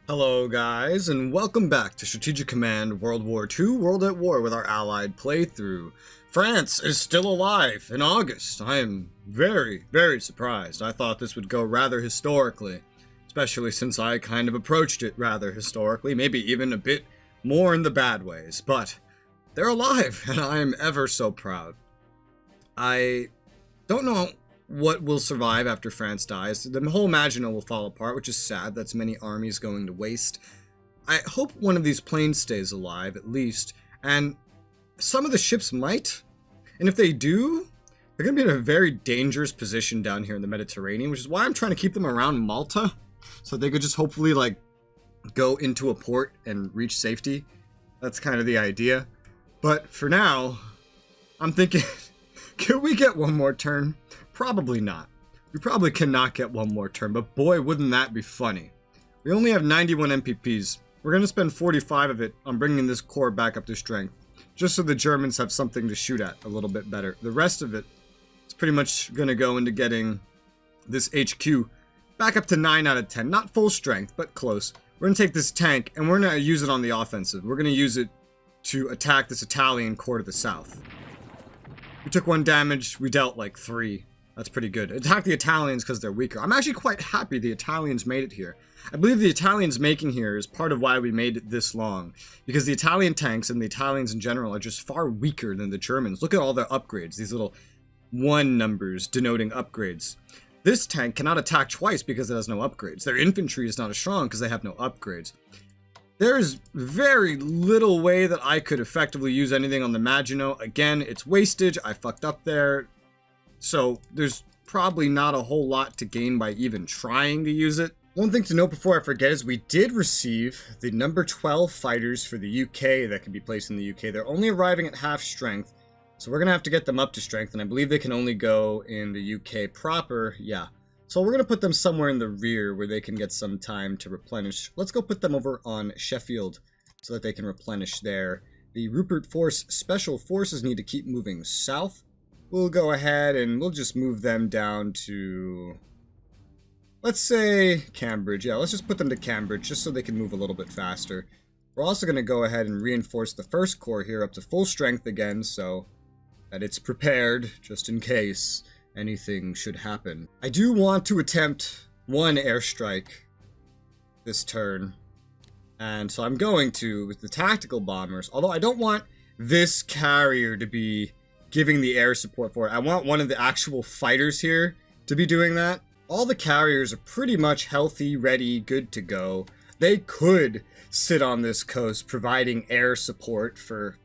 Hello guys, and welcome back to Strategic Command World War II World at War with our Allied playthrough. France is still alive in August. I am very, very surprised. I thought this would go rather historically, especially since I kind of approached it rather historically, maybe even a bit more in the bad ways, but they're alive, and I am ever so proud. I don't know what will survive after France dies. The whole Maginot will fall apart, which is sad. That's many armies going to waste. I hope one of these planes stays alive, at least. And some of the ships might. And if they do, they're going to be in a very dangerous position down here in the Mediterranean, which is why I'm trying to keep them around Malta. So they could just hopefully, like, go into a port and reach safety. That's kind of the idea. But for now, I'm thinking, can we get one more turn? Probably not. We probably cannot get one more turn, but boy, wouldn't that be funny. We only have 91 MPPs. We're going to spend 45 of it on bringing this corps back up to strength, just so the Germans have something to shoot at a little bit better. The rest of it is pretty much going to go into getting this HQ back up to 9 out of 10. Not full strength, but close. We're going to take this tank, and we're going to use it on the offensive. We're going to use it to attack this Italian corps to the south. We took 1 damage. We dealt like 3. That's pretty good. Attack the Italians because they're weaker. I'm actually quite happy the Italians made it here. I believe the Italians making here is part of why we made it this long. Because the Italian tanks and the Italians in general are just far weaker than the Germans. Look at all their upgrades. These little 1 numbers denoting upgrades. This tank cannot attack twice because it has no upgrades. Their infantry is not as strong because they have no upgrades. There's very little way that I could effectively use anything on the Maginot. Again, it's wastage. I fucked up there. So there's probably not a whole lot to gain by even trying to use it. One thing to note before I forget is we did receive the number 12 fighters for the UK that can be placed in the UK. They're only arriving at half strength, so we're going to have to get them up to strength, and I believe they can only go in the UK proper. Yeah. So we're going to put them somewhere in the rear where they can get some time to replenish. Let's go put them over on Sheffield so that they can replenish there. The Rupert Force Special Forces need to keep moving south. We'll go ahead and we'll just move them down to, let's say, Cambridge. Yeah, let's just put them to Cambridge just so they can move a little bit faster. We're also going to go ahead and reinforce the first corps here up to full strength again so that it's prepared just in case anything should happen. I do want to attempt 1 airstrike this turn. And so I'm going to with the tactical bombers, although I don't want this carrier to be giving the air support for it. I want one of the actual fighters here to be doing that. All the carriers are pretty much healthy, ready, good to go. They could sit on this coast providing air support for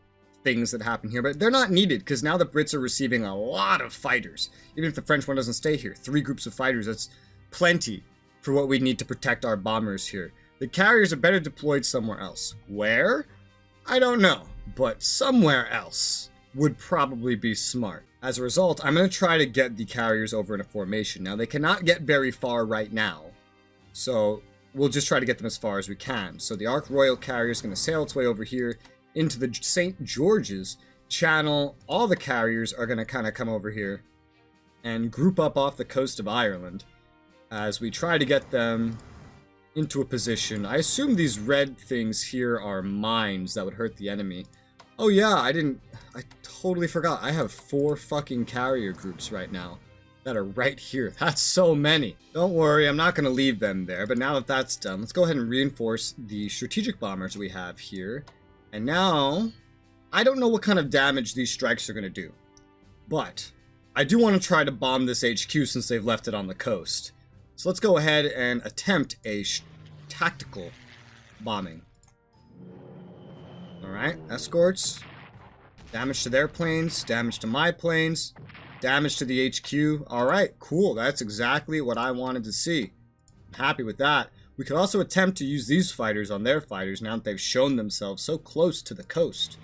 things that happen here, but they're not needed because now the Brits are receiving a lot of fighters. Even if the French one doesn't stay here, 3 groups of fighters, that's plenty for what we need to protect our bombers here. The carriers are better deployed somewhere else. Where? I don't know, but somewhere else would probably be smart. As a result, I'm going to try to get the carriers over in a formation. Now, they cannot get very far right now, so we'll just try to get them as far as we can. So the Ark Royal carrier is going to sail its way over here into the St. George's Channel. All the carriers are going to kind of come over here and group up off the coast of Ireland as we try to get them into a position. I assume these red things here are mines that would hurt the enemy. Oh yeah, I totally forgot. I have 4 fucking carrier groups right now that are right here. That's so many. Don't worry, I'm not going to leave them there. But now that that's done, let's go ahead and reinforce the strategic bombers we have here. And now, I don't know what kind of damage these strikes are going to do. But I do want to try to bomb this HQ since they've left it on the coast. So let's go ahead and attempt a tactical bombing. Alright, escorts. Damage to their planes, damage to my planes, damage to the HQ. Alright, cool. That's exactly what I wanted to see. I'm happy with that. We could also attempt to use these fighters on their fighters now that they've shown themselves so close to the coast.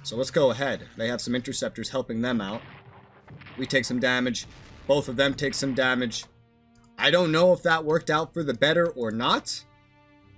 So let's go ahead. They have some interceptors helping them out. We take some damage. Both of them take some damage. I don't know if that worked out for the better or not,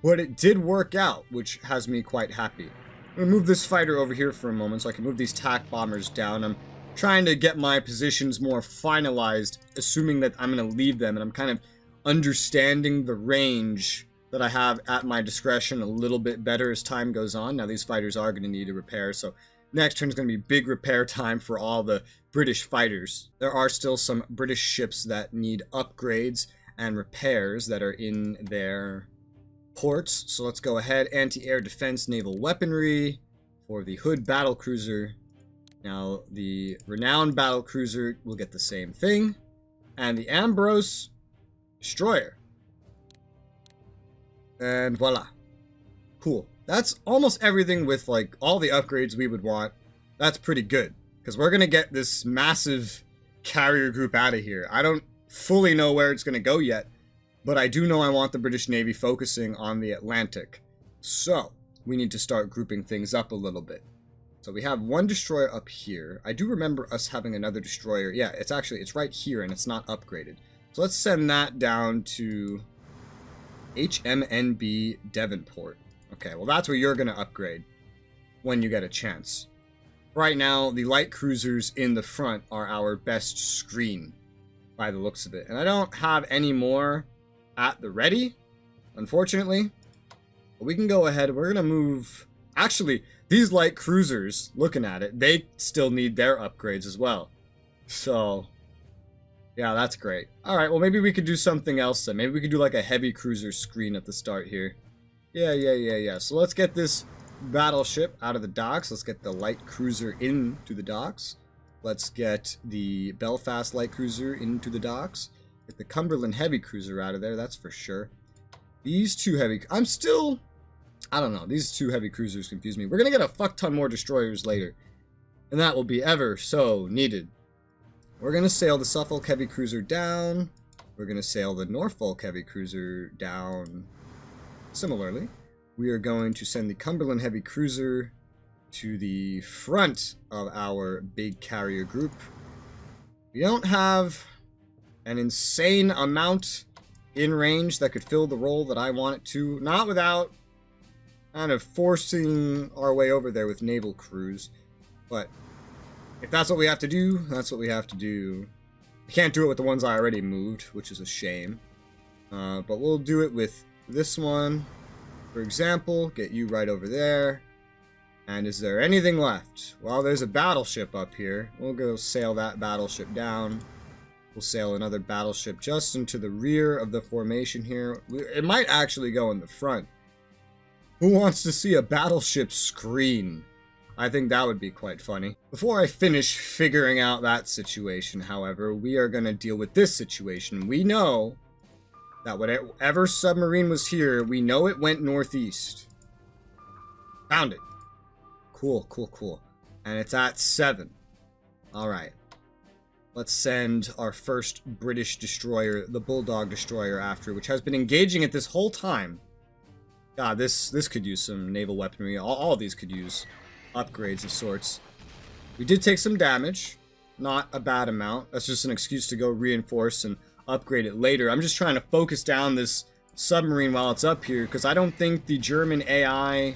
but it did work out, which has me quite happy. I'm going to move this fighter over here for a moment so I can move these TAC bombers down. I'm trying to get my positions more finalized, assuming that I'm going to leave them, and I'm kind of understanding the range that I have at my discretion a little bit better as time goes on. Now, these fighters are going to need a repair, so next turn is going to be big repair time for all the British fighters. There are still some British ships that need upgrades and repairs that are in their ports. So let's go ahead. Anti-air defense naval weaponry for the Hood battlecruiser. Now, the Renowned battlecruiser will get the same thing. And the Ambrose destroyer. And voila. Cool. That's almost everything with, like, all the upgrades we would want. That's pretty good. Because we're going to get this massive carrier group out of here. I don't fully know where it's going to go yet. But I do know I want the British Navy focusing on the Atlantic. So, we need to start grouping things up a little bit. So we have one destroyer up here. I do remember us having another destroyer. Yeah, it's right here and it's not upgraded. So let's send that down to HMNB Devonport. Okay, well that's where you're going to upgrade when you get a chance. Right now, the light cruisers in the front are our best screen by the looks of it. And I don't have any more at the ready, unfortunately. But we can go ahead. We're going to move... Actually, these light cruisers, looking at it, they still need their upgrades as well. So, yeah, that's great. Alright, well maybe we could do something else then. Maybe we could do like a heavy cruiser screen at the start here. Yeah. So let's get this battleship out of the docks. Let's get the light cruiser into the docks. Let's get the Belfast light cruiser into the docks. Get the Cumberland heavy cruiser out of there, that's for sure. These two heavy... I don't know. These two heavy cruisers confuse me. We're going to get a fuck ton more destroyers later. And that will be ever so needed. We're going to sail the Suffolk heavy cruiser down. We're going to sail the Norfolk heavy cruiser down similarly. We are going to send the Cumberland heavy cruiser to the front of our big carrier group. We don't have an insane amount in range that could fill the role that I want it to. Not without... kind of forcing our way over there with naval crews. But if that's what we have to do, that's what we have to do. I can't do it with the ones I already moved, which is a shame. But we'll do it with this one. For example, get you right over there. And is there anything left? Well, there's a battleship up here. We'll go sail that battleship down. We'll sail another battleship just into the rear of the formation here. It might actually go in the front. Who wants to see a battleship screen? I think that would be quite funny. Before I finish figuring out that situation, however, we are going to deal with this situation. We know that whatever submarine was here, we know it went northeast. Found it. Cool. And it's at 7. Alright. Let's send our first British destroyer, the Bulldog destroyer, after, which has been engaging it this whole time. God, this could use some naval weaponry. All of these could use upgrades of sorts. We did take some damage. Not a bad amount. That's just an excuse to go reinforce and upgrade it later. I'm just trying to focus down this submarine while it's up here, because I don't think the German AI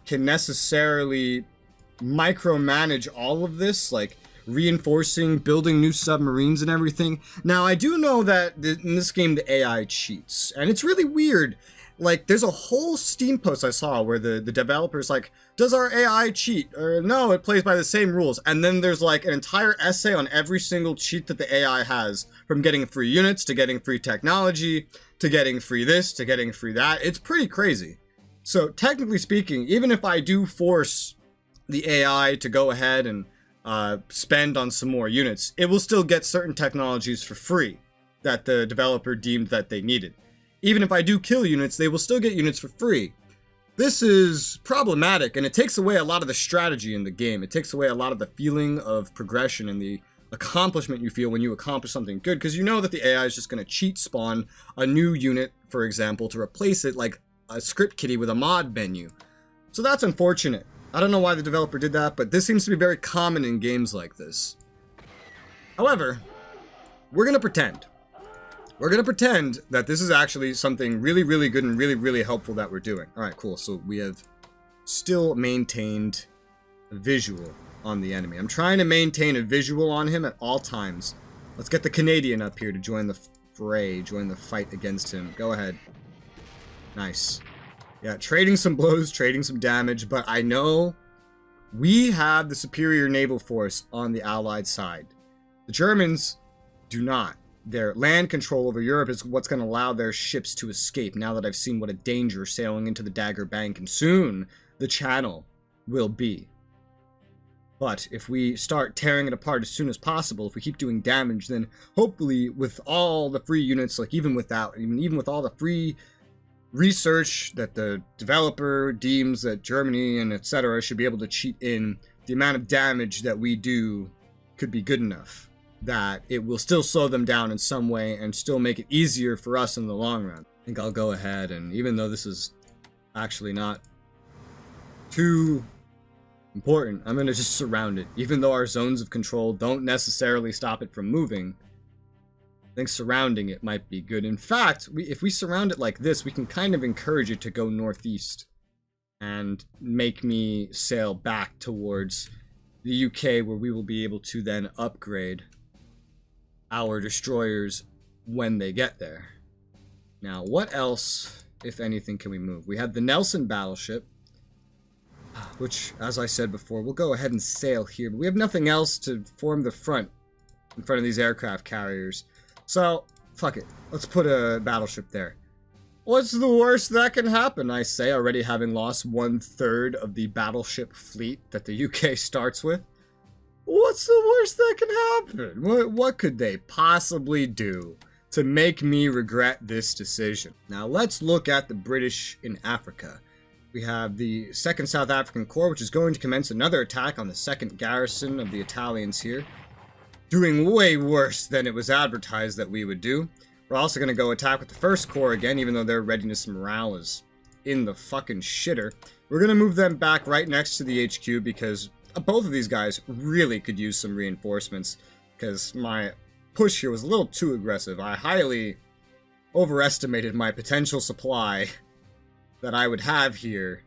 can necessarily micromanage all of this, like reinforcing, building new submarines and everything. Now, I do know that in this game the AI cheats, and it's really weird. Like, there's a whole Steam post I saw where the developer's like, does our AI cheat? Or no, it plays by the same rules. And then there's like an entire essay on every single cheat that the AI has, from getting free units, to getting free technology, to getting free this, to getting free that. It's pretty crazy. So technically speaking, even if I do force the AI to go ahead and spend on some more units, it will still get certain technologies for free that the developer deemed that they needed. Even if I do kill units, they will still get units for free. This is problematic, and it takes away a lot of the strategy in the game. It takes away a lot of the feeling of progression and the accomplishment you feel when you accomplish something good, because you know that the AI is just going to cheat spawn a new unit, for example, to replace it like a script kiddie with a mod menu. So that's unfortunate. I don't know why the developer did that, but this seems to be very common in games like this. However, we're going to pretend. We're going to pretend that this is actually something really, really good and really, really helpful that we're doing. Alright, cool. So we have still maintained a visual on the enemy. I'm trying to maintain a visual on him at all times. Let's get the Canadian up here to join the fray, join the fight against him. Go ahead. Nice. Yeah, trading some blows, trading some damage, but I know we have the superior naval force on the Allied side. The Germans do not. Their land control over Europe is what's going to allow their ships to escape, now that I've seen what a danger sailing into the Dagger Bank and soon the Channel will be. But if we start tearing it apart as soon as possible, if we keep doing damage, then hopefully with all the free units, like even with all the free research that the developer deems that Germany and etc. should be able to cheat in, the amount of damage that we do could be good enough that it will still slow them down in some way and still make it easier for us in the long run. I think I'll go ahead, and even though this is actually not too important, I'm going to just surround it. Even though our zones of control don't necessarily stop it from moving, I think surrounding it might be good. In fact, if we surround it like this, we can kind of encourage it to go northeast and make me sail back towards the UK, where we will be able to then upgrade our destroyers when they get there. Now, what else, if anything, can we move? We have the Nelson battleship, which, as I said before, we'll go ahead and sail here, but we have nothing else to form the front in front of these aircraft carriers. So, fuck it. Let's put a battleship there. What's the worst that can happen, I say, already having lost 1/3 of the battleship fleet that the UK starts with? What's the worst that can happen? What could they possibly do to make me regret this decision? Now, let's look at the British in Africa. We have the 2nd South African Corps, which is going to commence another attack on the 2nd garrison of the Italians here, doing way worse than it was advertised that we would do. We're also going to go attack with the 1st Corps again, even though their readiness and morale is in the fucking shitter. We're going to move them back right next to the HQ because both of these guys really could use some reinforcements, because my push here was a little too aggressive. I highly overestimated my potential supply that I would have here.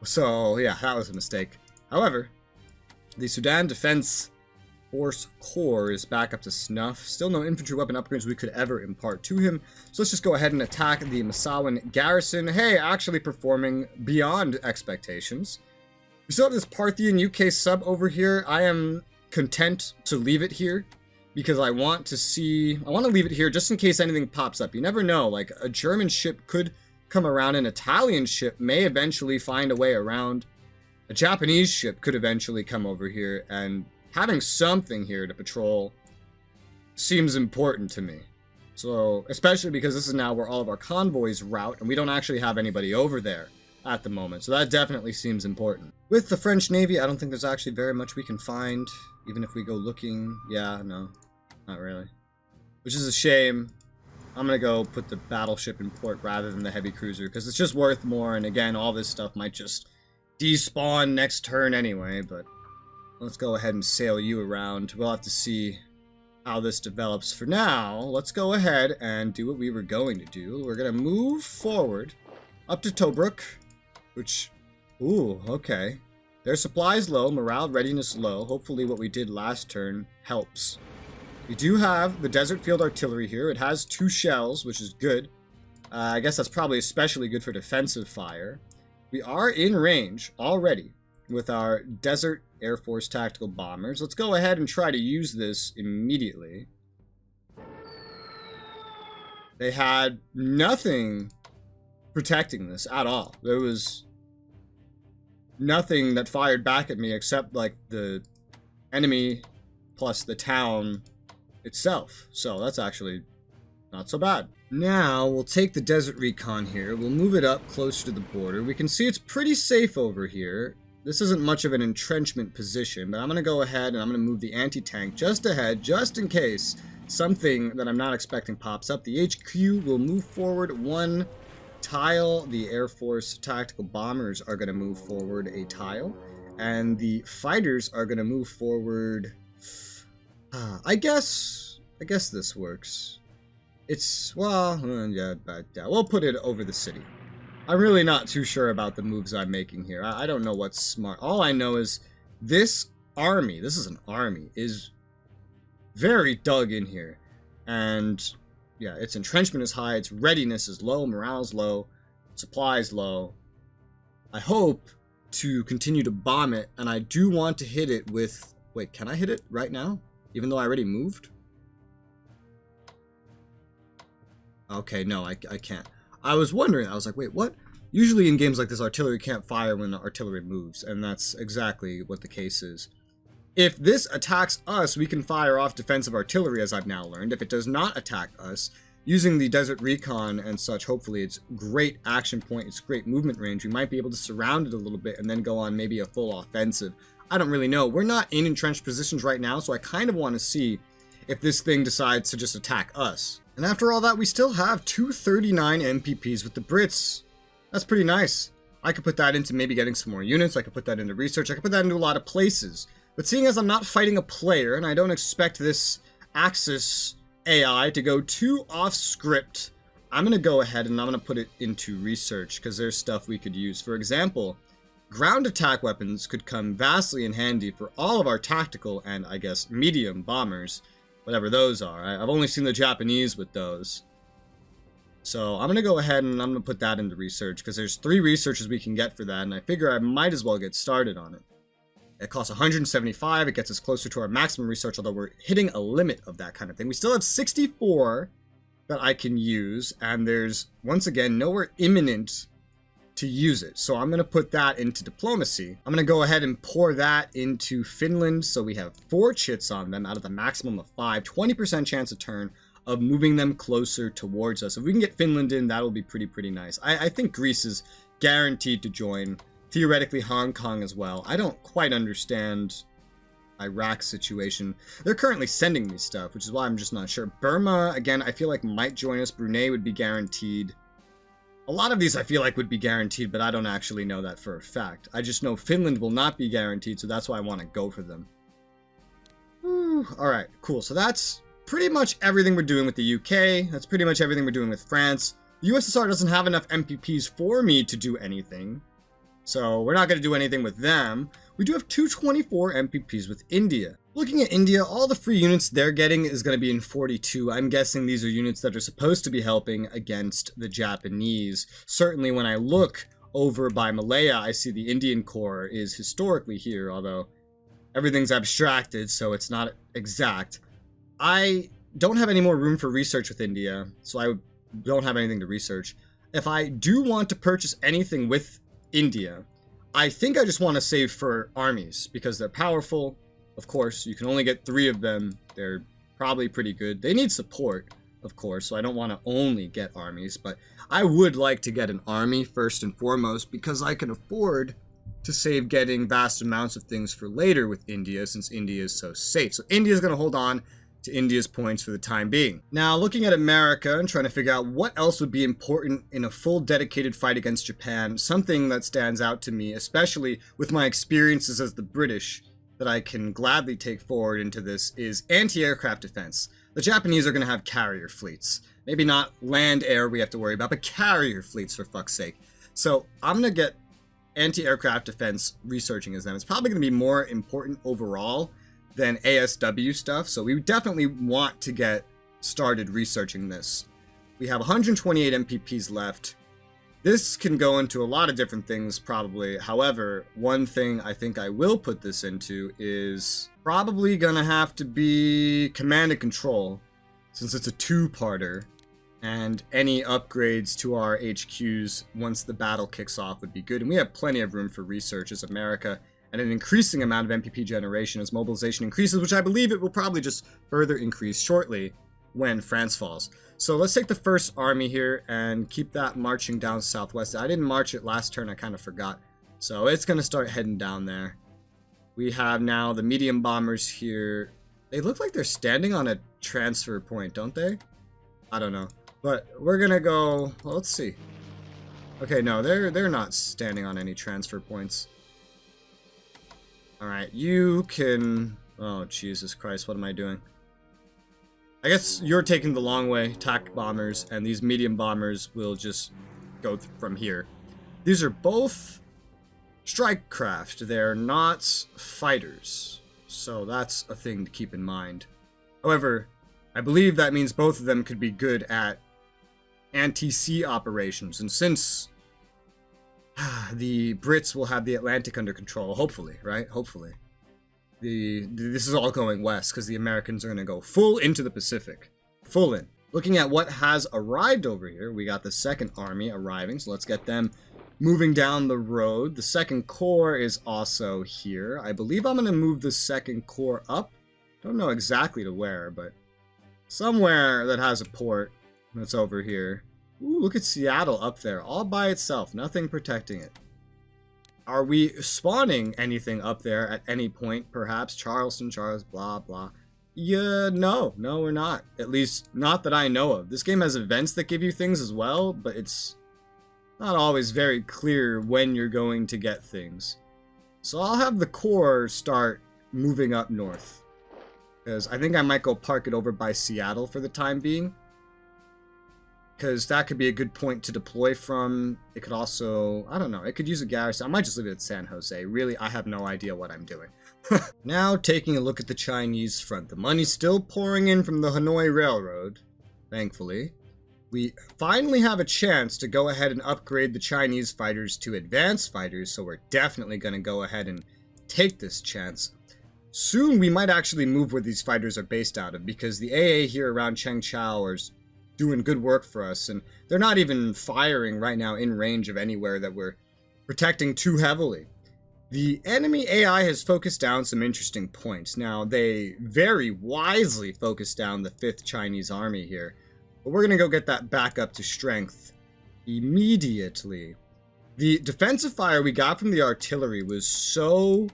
So, yeah, that was a mistake. However, the Sudan Defense Force Corps is back up to snuff. Still no infantry weapon upgrades we could ever impart to him. So let's just go ahead and attack the Massawan garrison. Hey, actually performing beyond expectations. We still have this Parthian UK sub over here. I am content to leave it here because I want to leave it here just in case anything pops up. You never know, like a German ship could come around, an Italian ship may eventually find a way around. A Japanese ship could eventually come over here, and having something here to patrol seems important to me. So, especially because this is now where all of our convoys route, and we don't actually have anybody over there at the moment. So that definitely seems important. With the French Navy, I don't think there's actually very much we can find, even if we go looking. Yeah, no, not really. Which is a shame. I'm going to go put the battleship in port rather than the heavy cruiser, because it's just worth more, and again, all this stuff might just despawn next turn anyway, but let's go ahead and sail you around. We'll have to see how this develops. For now, let's go ahead and do what we were going to do. We're going to move forward up to Tobruk, which, ooh, okay. Their supplies low, morale readiness low. Hopefully what we did last turn helps. We do have the Desert Field Artillery here. It has 2 shells, which is good. I guess that's probably especially good for defensive fire. We are in range already with our Desert Air Force Tactical Bombers. Let's go ahead and try to use this immediately. They had nothing protecting this at all. There was nothing that fired back at me except like the enemy plus the town itself. So that's actually not so bad. Now we'll take the Desert Recon here. We'll move it up closer to the border. We can see it's pretty safe over here. This isn't much of an entrenchment position, but I'm going to go ahead and I'm going to move the anti-tank just ahead, just in case something that I'm not expecting pops up. The HQ will move forward 1 tile. The Air Force Tactical Bombers are going to move forward a tile. And the fighters are going to move forward... I guess this works. It's, well, yeah, but yeah, we'll put it over the city. I'm really not too sure about the moves I'm making here. I don't know what's smart. All I know is this is an army, is very dug in here. And yeah, its entrenchment is high, its readiness is low, morale is low, supply is low. I hope to continue to bomb it, and I do want to hit it with... Wait, can I hit it right now? Even though I already moved? Okay, no, I can't. I was wondering, I was like, wait, what? Usually in games like this, artillery can't fire when the artillery moves, and that's exactly what the case is. If this attacks us, we can fire off defensive artillery, as I've now learned. If it does not attack us, using the Desert Recon and such, hopefully its great action point, its great movement range, we might be able to surround it a little bit and then go on maybe a full offensive. I don't really know. We're not in entrenched positions right now, so I kind of want to see if this thing decides to just attack us. And after all that, we still have 239 MPPs with the Brits. That's pretty nice. I could put that into maybe getting some more units. I could put that into research. I could put that into a lot of places. But seeing as I'm not fighting a player, and I don't expect this Axis AI to go too off script, I'm going to go ahead and I'm going to put it into research, because there's stuff we could use. For example, ground attack weapons could come vastly in handy for all of our tactical and, I guess, medium bombers, whatever those are. I've only seen the Japanese with those. So I'm going to go ahead and I'm going to put that into research, because there's 3 researches we can get for that, and I figure I might as well get started on it. It costs 175, it gets us closer to our maximum research, although we're hitting a limit of that kind of thing. We still have 64 that I can use, and there's, once again, nowhere imminent to use it. So I'm going to put that into diplomacy. I'm going to go ahead and pour that into Finland, so we have 4 chits on them out of the maximum of 5, 20% chance a turn of moving them closer towards us. If we can get Finland in, that'll be pretty nice. I think Greece is guaranteed to join. Theoretically, Hong Kong as well. I don't quite understand Iraq's situation. They're currently sending me stuff, which is why I'm just not sure. Burma, again, I feel like might join us. Brunei would be guaranteed. A lot of these I feel like would be guaranteed, but I don't actually know that for a fact. I just know Finland will not be guaranteed, so that's why I want to go for them. Alright, cool. So that's pretty much everything we're doing with the UK. That's pretty much everything we're doing with France. The USSR doesn't have enough MPPs for me to do anything, so we're not going to do anything with them. We do have 224 MPPs with India. Looking at India, all the free units they're getting is going to be in 42. I'm guessing these are units that are supposed to be helping against the Japanese. Certainly when I look over by Malaya, I see the Indian Corps is historically here, although everything's abstracted, so it's not exact. I don't have any more room for research with India, so I don't have anything to research. If I do want to purchase anything with India, I think I just want to save for armies, because they're powerful. Of course, you can only get 3 of them. They're probably pretty good. They need support, of course, so I don't want to only get armies, but I would like to get an army first and foremost, because I can afford to save getting vast amounts of things for later with India, since India is so safe. So India is going to hold on to India's points for the time being. Now, looking at America and trying to figure out what else would be important in a full dedicated fight against Japan, something that stands out to me, especially with my experiences as the British, that I can gladly take forward into this, is anti-aircraft defense. The Japanese are going to have carrier fleets. Maybe not land, air we have to worry about, but carrier fleets, for fuck's sake. So I'm going to get anti-aircraft defense researching as them. It's probably going to be more important overall than ASW stuff, so we definitely want to get started researching this. We have 128 MPPs left. This can go into a lot of different things, probably. However, one thing I think I will put this into is probably gonna have to be command and control, since it's a 2-parter, and any upgrades to our HQs once the battle kicks off would be good. And we have plenty of room for research as America, and an increasing amount of MPP generation as mobilization increases, which I believe it will probably just further increase shortly when France falls. So let's take the first army here and keep that marching down southwest. I didn't march it last turn, I kind of forgot. So it's going to start heading down there. We have now the medium bombers here. They look like they're standing on a transfer point, don't they? I don't know. But we're going to go, well, let's see. Okay, no, they're not standing on any transfer points. Alright, you can... Oh, Jesus Christ, what am I doing? I guess you're taking the long way, attack bombers, and these medium bombers will just go from here. These are both strike craft. They're not fighters, so that's a thing to keep in mind. However, I believe that means both of them could be good at anti-sea operations. And since the Brits will have the Atlantic under control, hopefully, right? Hopefully. This is all going west because the Americans are going to go full into the Pacific. Full in. Looking at what has arrived over here, we got the Second Army arriving, so let's get them moving down the road. The Second Corps is also here. I believe I'm going to move the Second Corps up. Don't know exactly to where, but somewhere that has a port that's over here. Ooh, look at Seattle up there, all by itself, nothing protecting it. Are we spawning anything up there at any point, perhaps? Charleston, blah, blah. Yeah, no, we're not. At least, not that I know of. This game has events that give you things as well, but it's not always very clear when you're going to get things. So I'll have the Corps start moving up north. Because I think I might go park it over by Seattle for the time being. Because that could be a good point to deploy from. It could also, I don't know, it could use a garrison. I might just leave it at San Jose. Really, I have no idea what I'm doing. Now, taking a look at the Chinese front. The money's still pouring in from the Hanoi Railroad, thankfully. We finally have a chance to go ahead and upgrade the Chinese fighters to advanced fighters, so we're definitely going to go ahead and take this chance. Soon, we might actually move where these fighters are based out of, because the AA here around Chengchao is doing good work for us, and they're not even firing right now in range of anywhere that we're protecting too heavily. The enemy AI has focused down some interesting points. Now, they very wisely focused down the 5th Chinese Army here, but we're going to go get that back up to strength immediately. The defensive fire we got from the artillery was so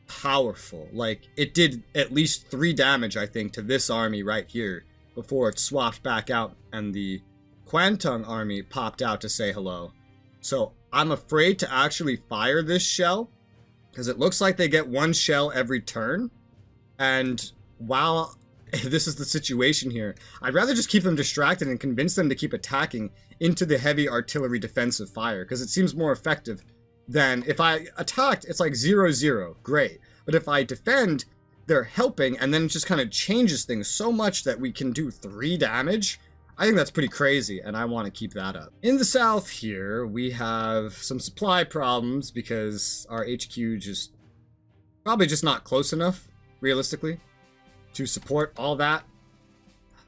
powerful. Like, it did at least 3 damage, I think, to this army right here before it swapped back out and the Kwantung army popped out to say hello. So I'm afraid to actually fire this shell because it looks like they get 1 shell every turn. And while this is the situation here, I'd rather just keep them distracted and convince them to keep attacking into the heavy artillery defensive fire, because it seems more effective than if I attacked. It's like 0-0, great. But if I defend, they're helping, and then it just kind of changes things so much that we can do 3 damage. I think that's pretty crazy, and I want to keep that up. In the south here, we have some supply problems because our HQ probably just not close enough, realistically, to support all that.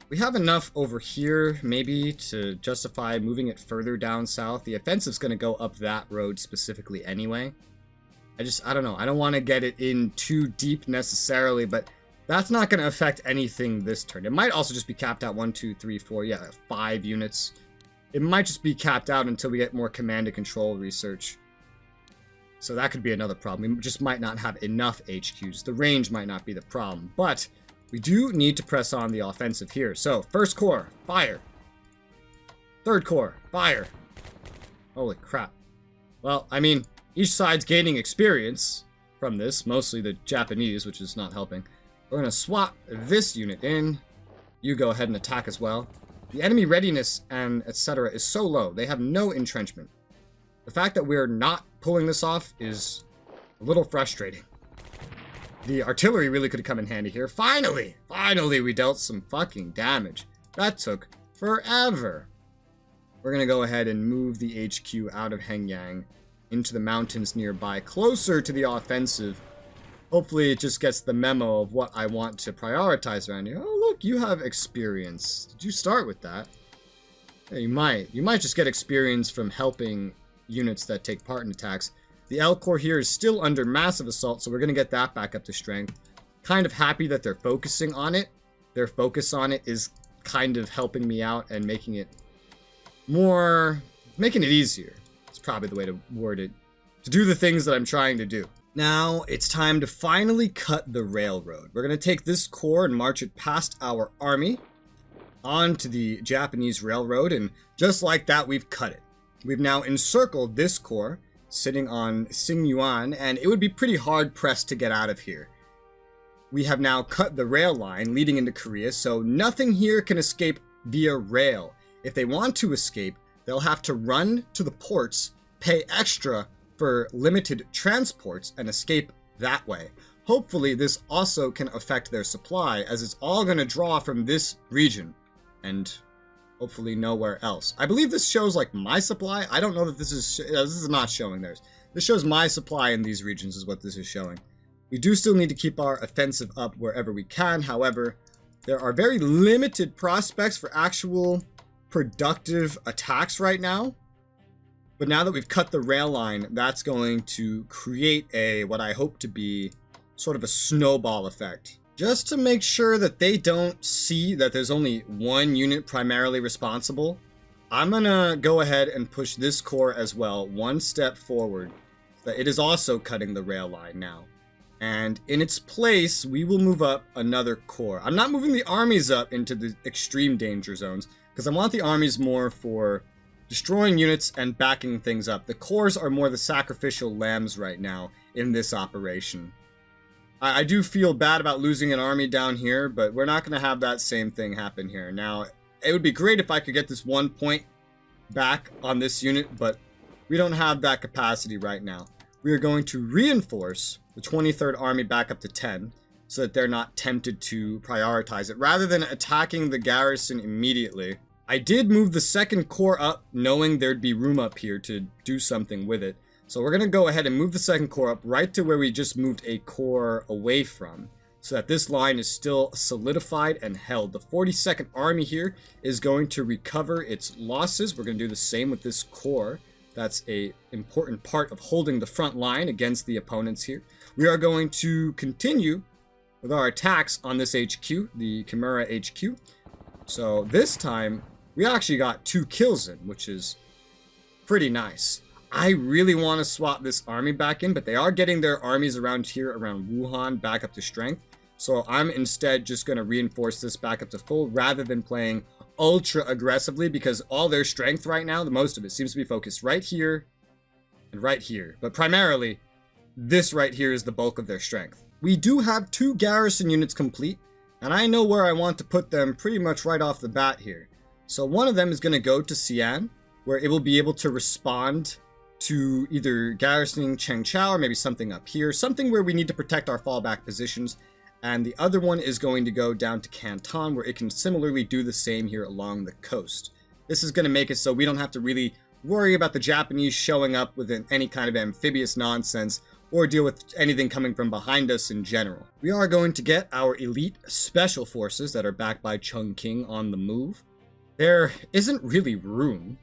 We have enough over here, maybe, to justify moving it further down south. The offensive's going to go up that road specifically anyway. I don't know. I don't want to get it in too deep necessarily, but that's not going to affect anything this turn. It might also just be capped out 1, 2, 3, 4, 5 units. It might just be capped out until we get more command and control research. So that could be another problem. We just might not have enough HQs. The range might not be the problem, but we do need to press on the offensive here. So, 1st Corps, fire. 3rd Corps, fire. Holy crap. Well, I mean, each side's gaining experience from this, mostly the Japanese, which is not helping. We're going to swap this unit in. You go ahead and attack as well. The enemy readiness and etc. is so low. They have no entrenchment. The fact that we're not pulling this off is a little frustrating. The artillery really could have come in handy here. Finally we dealt some fucking damage. That took forever. We're going to go ahead and move the HQ out of Hengyang into the mountains nearby, closer to the offensive. Hopefully it just gets the memo of what I want to prioritize around here. Oh, look, you have experience. Did you start with that? Yeah, you might. You might just get experience from helping units that take part in attacks. The L Corps here is still under massive assault, so we're going to get that back up to strength. Kind of happy that they're focusing on it. Their focus on it is kind of helping me out and making it easier. It's probably the way to word it. To do the things that I'm trying to do. Now, it's time to finally cut the railroad. We're going to take this corps and march it past our army onto the Japanese railroad, and just like that, we've cut it. We've now encircled this corps, sitting on Xingyuan, and it would be pretty hard-pressed to get out of here. We have now cut the rail line leading into Korea, so nothing here can escape via rail. If they want to escape, they'll have to run to the ports, pay extra for limited transports, and escape that way. Hopefully this also can affect their supply, as it's all going to draw from this region and hopefully nowhere else. I believe this shows like my supply. I don't know that this is not showing theirs. This shows my supply in these regions is what this is showing. We do still need to keep our offensive up wherever we can. However, there are very limited prospects for actual productive attacks right now. But now that we've cut the rail line, that's going to create what I hope to be sort of a snowball effect. Just to make sure that they don't see that there's only one unit primarily responsible, I'm gonna go ahead and push this core as well one step forward. That it is also cutting the rail line now. And in its place, we will move up another core. I'm not moving the armies up into the extreme danger zones, because I want the armies more for destroying units and backing things up. The cores are more the sacrificial lambs right now in this operation. I do feel bad about losing an army down here, but we're not going to have that same thing happen here. Now, it would be great if I could get this 1 point back on this unit, but we don't have that capacity right now. We are going to reinforce the 23rd Army back up to 10, so that they're not tempted to prioritize it. Rather than attacking the garrison immediately, I did move the 2nd Corps up, knowing there'd be room up here to do something with it. So we're going to go ahead and move the 2nd Corps up right to where we just moved a corps away from, so that this line is still solidified and held. The 42nd Army here is going to recover its losses. We're going to do the same with this corps. That's an important part of holding the front line against the opponents here. We are going to continue with our attacks on this HQ, the Chimera HQ. So this time, we actually got 2 kills in, which is pretty nice. I really want to swap this army back in, but they are getting their armies around here, around Wuhan, back up to strength. So I'm instead just going to reinforce this back up to full, rather than playing ultra aggressively, because all their strength right now, the most of it, seems to be focused right here and right here. But primarily, this right here is the bulk of their strength. We do have 2 garrison units complete, and I know where I want to put them pretty much right off the bat here. So one of them is going to go to Xi'an, where it will be able to respond to either garrisoning Chengchao or maybe something up here, something where we need to protect our fallback positions. And the other one is going to go down to Canton, where it can similarly do the same here along the coast. This is going to make it so we don't have to really worry about the Japanese showing up with any kind of amphibious nonsense, or deal with anything coming from behind us in general. We are going to get our elite special forces that are backed by Chongqing on the move. There isn't really room.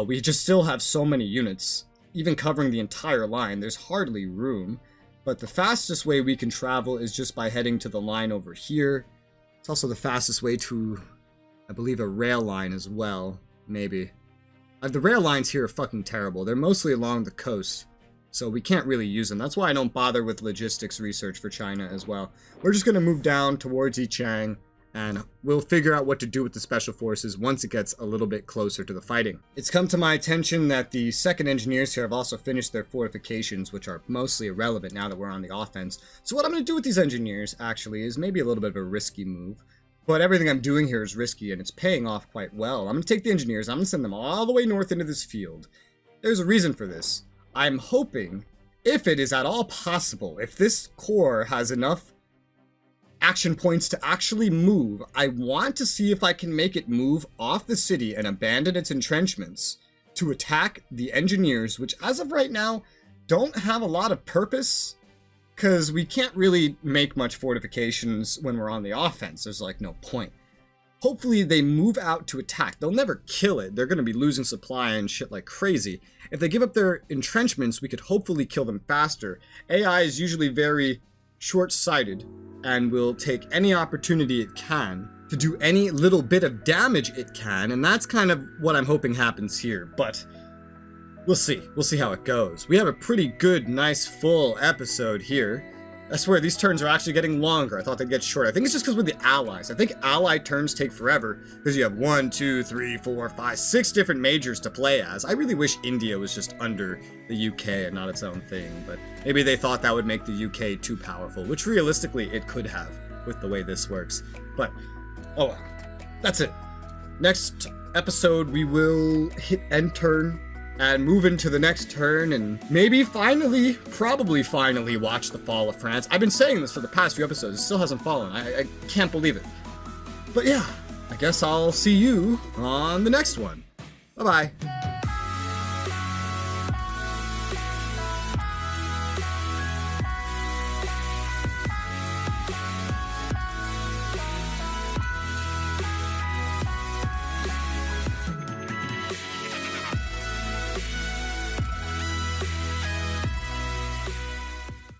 We just still have so many units, even covering the entire line. There's hardly room. But the fastest way we can travel is just by heading to the line over here. It's also the fastest way to, I believe, a rail line as well, maybe. The rail lines here are fucking terrible. They're mostly along the coast, so we can't really use them. That's why I don't bother with logistics research for China as well. We're just going to move down towards Yichang, and we'll figure out what to do with the special forces once it gets a little bit closer to the fighting. It's come to my attention that the 2nd Engineers here have also finished their fortifications, which are mostly irrelevant now that we're on the offense. So what I'm going to do with these Engineers, actually, is maybe a little bit of a risky move. But everything I'm doing here is risky, and it's paying off quite well. I'm going to take the Engineers, I'm going to send them all the way north into this field. There's a reason for this. I'm hoping, if it is at all possible, if this corps has enough action points to actually move, I want to see if I can make it move off the city and abandon its entrenchments to attack the Engineers, which as of right now don't have a lot of purpose, because we can't really make much fortifications when we're on the offense. There's like no point. Hopefully they move out to attack. They'll never kill it. They're going to be losing supply and shit like crazy. If they give up their entrenchments, we could hopefully kill them faster. AI is usually very short-sighted and will take any opportunity it can to do any little bit of damage it can, and that's kind of what I'm hoping happens here, but we'll see. We'll see how it goes. We have a pretty good, nice, full episode here. I swear, these turns are actually getting longer. I thought they'd get shorter. I think it's just because we're the allies. I think allied turns take forever, because you have 1, 2, 3, 4, 5, 6 different majors to play as. I really wish India was just under the UK and not its own thing, but maybe they thought that would make the UK too powerful, which realistically it could have with the way this works. But, oh well. That's it. Next episode, we will hit end turn and move into the next turn and maybe finally, probably finally watch the fall of France. I've been saying this for the past few episodes. It still hasn't fallen. I can't believe it. But yeah, I guess I'll see you on the next one. Bye-bye.